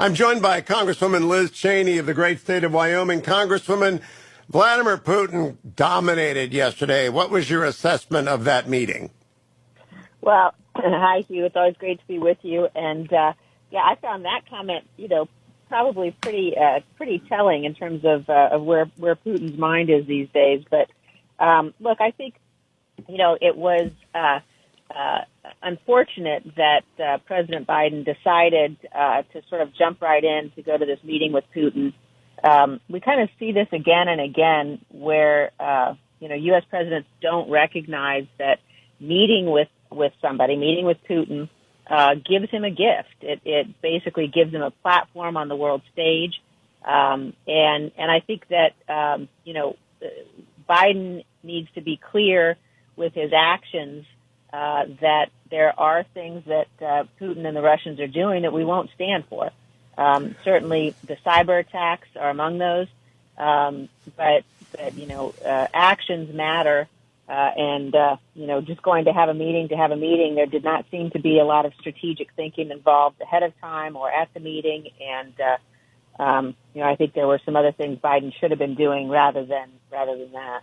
I'm joined by Congresswoman Liz Cheney of the great state of Wyoming. Congresswoman, Vladimir Putin dominated yesterday. What was your assessment of that meeting? Well, hi, Hugh. It's always great to be with you. And, I found that comment, probably pretty telling in terms of where Putin's mind is these days. But, look, I think, it was unfortunate that President Biden decided to sort of jump right in to go to this meeting with Putin. We kind of see this again and again where, U.S. presidents don't recognize that meeting with somebody, meeting with Putin, gives him a gift. It basically gives him a platform on the world stage. And I think that, Biden needs to be clear with his actions that there are things that Putin and the Russians are doing that we won't stand for. Certainly the cyber attacks are among those, but actions matter. Just going to have a meeting, there did not seem to be a lot of strategic thinking involved ahead of time or at the meeting. And, I think there were some other things Biden should have been doing rather than that.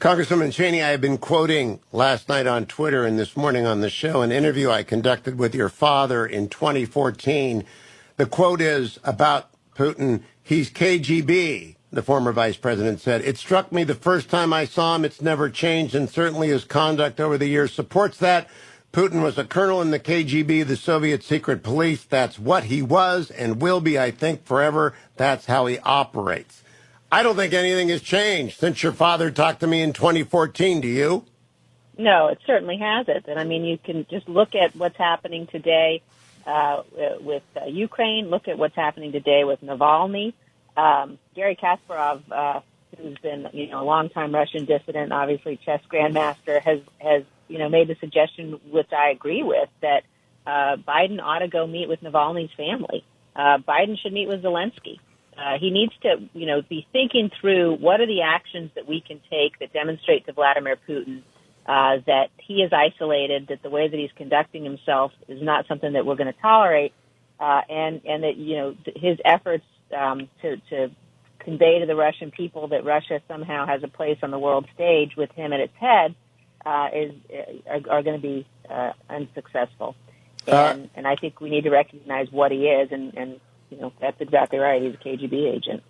Congresswoman Cheney, I have been quoting last night on Twitter and this morning on the show an interview I conducted with your father in 2014. The quote is about Putin, he's KGB. The former vice president said, "It struck me the first time I saw him, it's never changed, and certainly his conduct over the years supports that. Putin was a colonel in the KGB, the Soviet secret police. That's what he was and will be, I think, forever. That's how he operates." I don't think anything has changed since your father talked to me in 2014. Do you? No, it certainly hasn't. And I mean, you can just look at what's happening today with Ukraine, look at what's happening today with Navalny. Gary Kasparov, who's been, a longtime Russian dissident, obviously chess grandmaster, has made the suggestion, which I agree with, that Biden ought to go meet with Navalny's family. Biden should meet with Zelensky. He needs to, be thinking through what are the actions that we can take that demonstrate to Vladimir Putin that he is isolated, that the way that he's conducting himself is not something that we're going to tolerate, and that, his efforts to convey to the Russian people that Russia somehow has a place on the world stage with him at its head are going to be unsuccessful. And I think we need to recognize what he is, and that's exactly right. He's a KGB agent.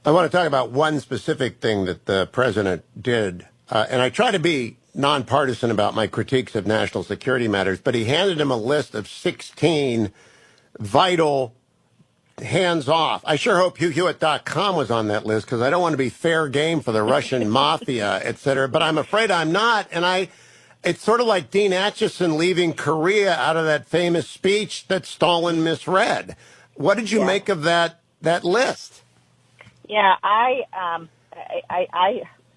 I want to talk about one specific thing that the president did, and I try to be nonpartisan about my critiques of national security matters, but he handed him a list of 16 vital hands-off. I sure hope Hewitt.com was on that list because I don't want to be fair game for the Russian mafia, et cetera, but I'm afraid I'm not, and it's sort of like Dean Acheson leaving Korea out of that famous speech that Stalin misread. What did you make of that list? Yeah, I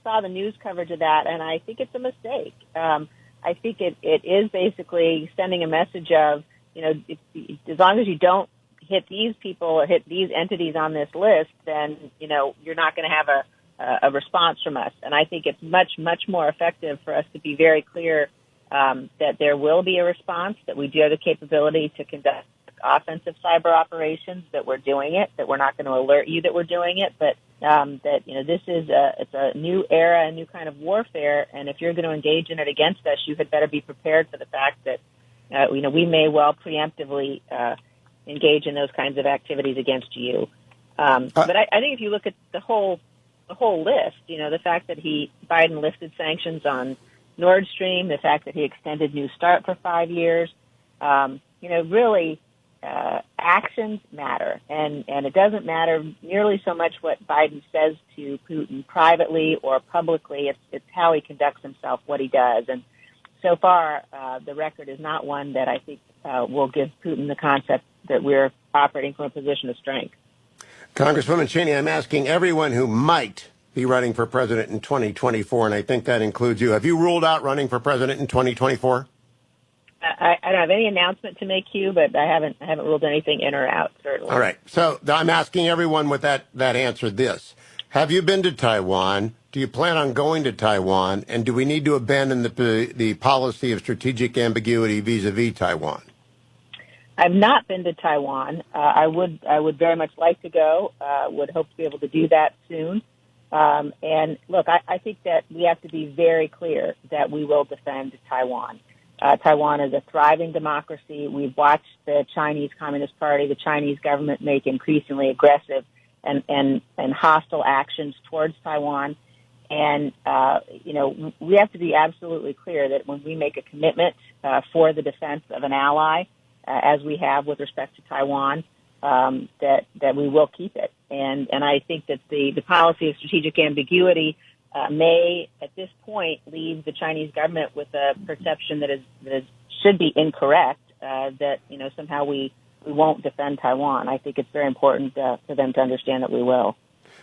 saw the news coverage of that, and I think it's a mistake. I think it is basically sending a message of, as long as you don't hit these people or hit these entities on this list, then, you're not going to have a response from us. And I think it's much, much more effective for us to be very clear that there will be a response, that we do have the capability to conduct offensive cyber operations, that we're doing it, that we're not going to alert you that we're doing it, but that, this is it's a new era, a new kind of warfare, and if you're going to engage in it against us, you had better be prepared for the fact that, we may well preemptively engage in those kinds of activities against you. But I think if you look at the whole list, the fact that Biden lifted sanctions on Nord Stream, the fact that he extended New START for 5 years, really actions matter, and it doesn't matter nearly so much what Biden says to Putin privately or publicly. It's how he conducts himself, what he does, and so far the record is not one that I think will give Putin the concept that we're operating from a position of strength. Congresswoman Cheney, I'm asking everyone who might be running for president in 2024, and I think that includes you. Have you ruled out running for president in 2024? I don't have any announcement to make, Hugh, but I haven't ruled anything in or out, certainly. All right. So I'm asking everyone with that answer this. Have you been to Taiwan? Do you plan on going to Taiwan? And do we need to abandon the policy of strategic ambiguity vis-a-vis Taiwan? I've not been to Taiwan. I would very much like to go. Would hope to be able to do that soon. And look, I think that we have to be very clear that we will defend Taiwan. Taiwan is a thriving democracy. We've watched the Chinese Communist Party, the Chinese government make increasingly aggressive and hostile actions towards Taiwan. And, we have to be absolutely clear that when we make a commitment for the defense of an ally, as we have with respect to Taiwan, that we will keep it. And I think that the policy of strategic ambiguity may, at this point, leave the Chinese government with a perception that should be incorrect, that, somehow we won't defend Taiwan. I think it's very important for them to understand that we will.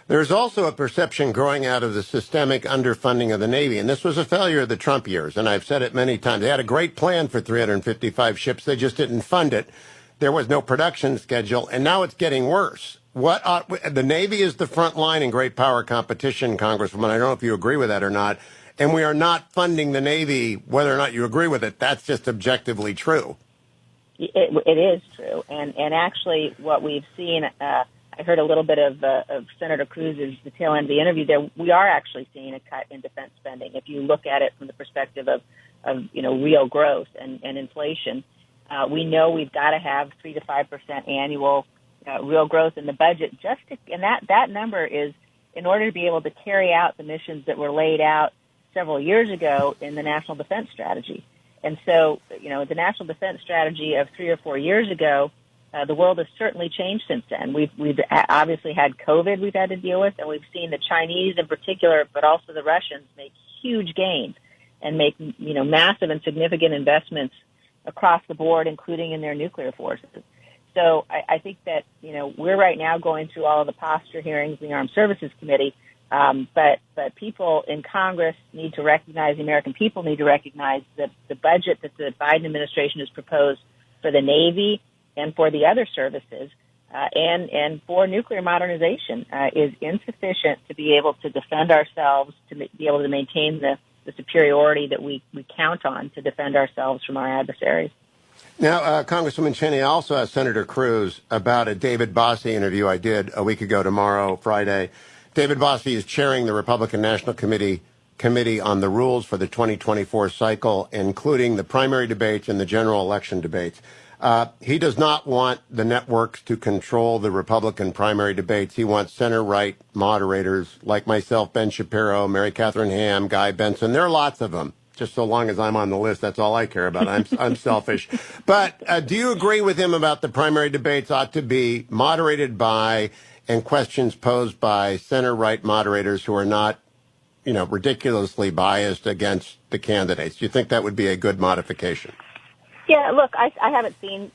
There's also a perception growing out of the systemic underfunding of the Navy, and this was a failure of the Trump years, and I've said it many times. They had a great plan for 355 ships. They just didn't fund it. There was no production schedule, and now it's getting worse. The Navy is the front line in great power competition, Congresswoman. I don't know if you agree with that or not. And we are not funding the Navy, whether or not you agree with it. That's just objectively true. It is true. And actually what we've seen, I heard a little bit of Senator Cruz's, the tail end of the interview there. We are actually seeing a cut in defense spending. If you look at it from the perspective of real growth and inflation, we know we've got to have 3 to 5% annual real growth in the budget. And that number is in order to be able to carry out the missions that were laid out several years ago in the National Defense Strategy. And so, the National Defense Strategy of 3 or 4 years ago, the world has certainly changed since then. We've obviously had COVID we've had to deal with, and we've seen the Chinese in particular, but also the Russians make huge gains and make, massive and significant investments across the board, including in their nuclear forces. So I think that, we're right now going through all of the posture hearings in the Armed Services Committee, but people in Congress need to recognize, the American people need to recognize that the budget that the Biden administration has proposed for the Navy and for the other services, and for nuclear modernization, is insufficient to be able to defend ourselves, to be able to maintain the superiority that we count on to defend ourselves from our adversaries. Now, Congresswoman Cheney, I also asked Senator Cruz about a David Bossie interview I did a week ago tomorrow, Friday. David Bossie is chairing the Republican National Committee on the rules for the 2024 cycle, including the primary debates and the general election debates. He does not want the networks to control the Republican primary debates. He wants center-right moderators like myself, Ben Shapiro, Mary Catherine Ham, Guy Benson. There are lots of them. Just so long as I'm on the list, that's all I care about. I'm selfish. But do you agree with him about the primary debates ought to be moderated by and questions posed by center-right moderators who are not, ridiculously biased against the candidates? Do you think that would be a good modification? Yeah, look, I haven't seen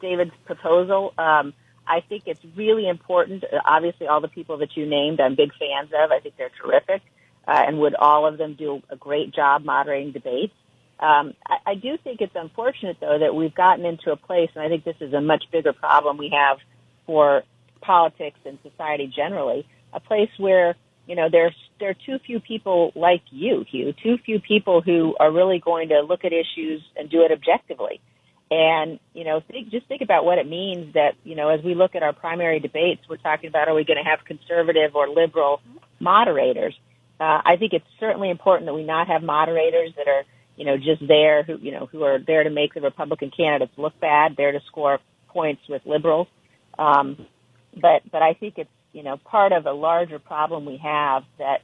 David's proposal. I think it's really important. Obviously, all the people that you named, I'm big fans of. I think they're terrific, and would all of them do a great job moderating debates. I do think it's unfortunate, though, that we've gotten into a place, and I think this is a much bigger problem we have for politics and society generally, a place where there are too few people like you, Hugh, too few people who are really going to look at issues and do it objectively. And, just think about what it means that, as we look at our primary debates, we're talking about, are we going to have conservative or liberal moderators? I think it's certainly important that we not have moderators that are, just there, who are there to make the Republican candidates look bad, there to score points with liberals. But I think it's, part of a larger problem we have that,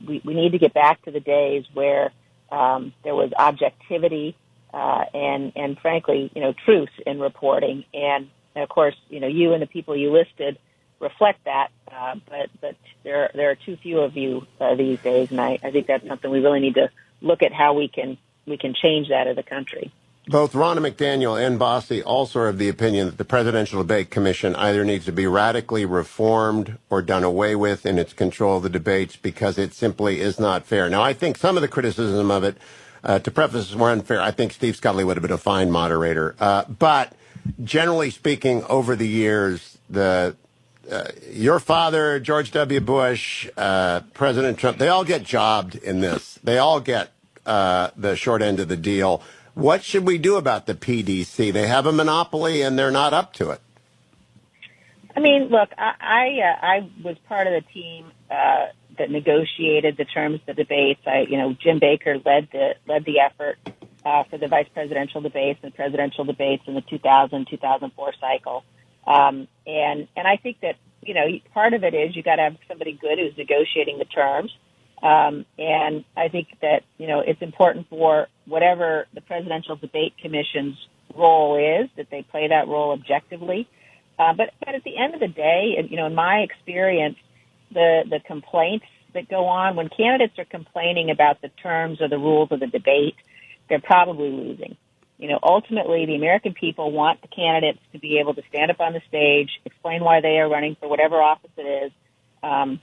we need to get back to the days where there was objectivity and frankly, truth in reporting. And, of course, you and the people you listed reflect that, but there are too few of you these days, and I think that's something we really need to look at how we can change that as a country. Both Ronna McDaniel and Bossie also are of the opinion that the Presidential Debate Commission either needs to be radically reformed or done away with in its control of the debates because it simply is not fair. Now, I think some of the criticism of it, to preface is more unfair, I think Steve Scudley would have been a fine moderator. But generally speaking, over the years, your father, George W. Bush, President Trump, they all get jobbed in this. They all get the short end of the deal. What should we do about the PDC? They have a monopoly and they're not up to it. I mean, look, I was part of the team that negotiated the terms of the debates. Jim Baker led the effort for the vice presidential debates and presidential debates in the 2000-2004 cycle. And I think that, part of it is you got to have somebody good who's negotiating the terms. And I think that, it's important for whatever the Presidential Debate Commission's role is, that they play that role objectively. But at the end of the day, in my experience, the complaints that go on, when candidates are complaining about the terms or the rules of the debate, they're probably losing. Ultimately, the American people want the candidates to be able to stand up on the stage, explain why they are running for whatever office it is, and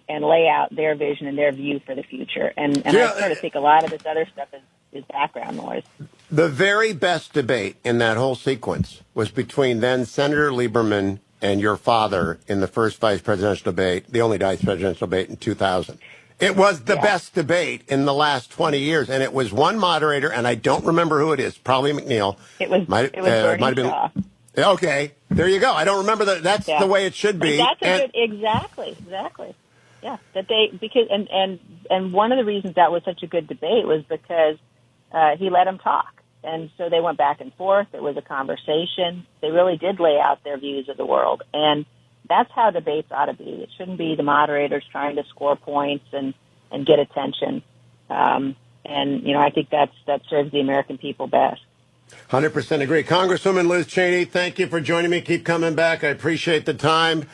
lay out their vision and their view for the future. And I sort of think a lot of this other stuff is background noise. The very best debate in that whole sequence was between then Senator Lieberman and your father in the first vice presidential debate, the only vice presidential debate in 2000. It was the best debate in the last 20 years, and it was one moderator, and I don't remember who it is, probably McNeil. It was Bernie Shaw. Okay, there you go. I don't remember that. That's the way it should be. Exactly. Yeah, because one of the reasons that was such a good debate was because he let them talk. And so they went back and forth. It was a conversation. They really did lay out their views of the world. And that's how debates ought to be. It shouldn't be the moderators trying to score points and get attention. I think that serves the American people best. 100% agree. Congresswoman Liz Cheney, thank you for joining me. Keep coming back. I appreciate the time.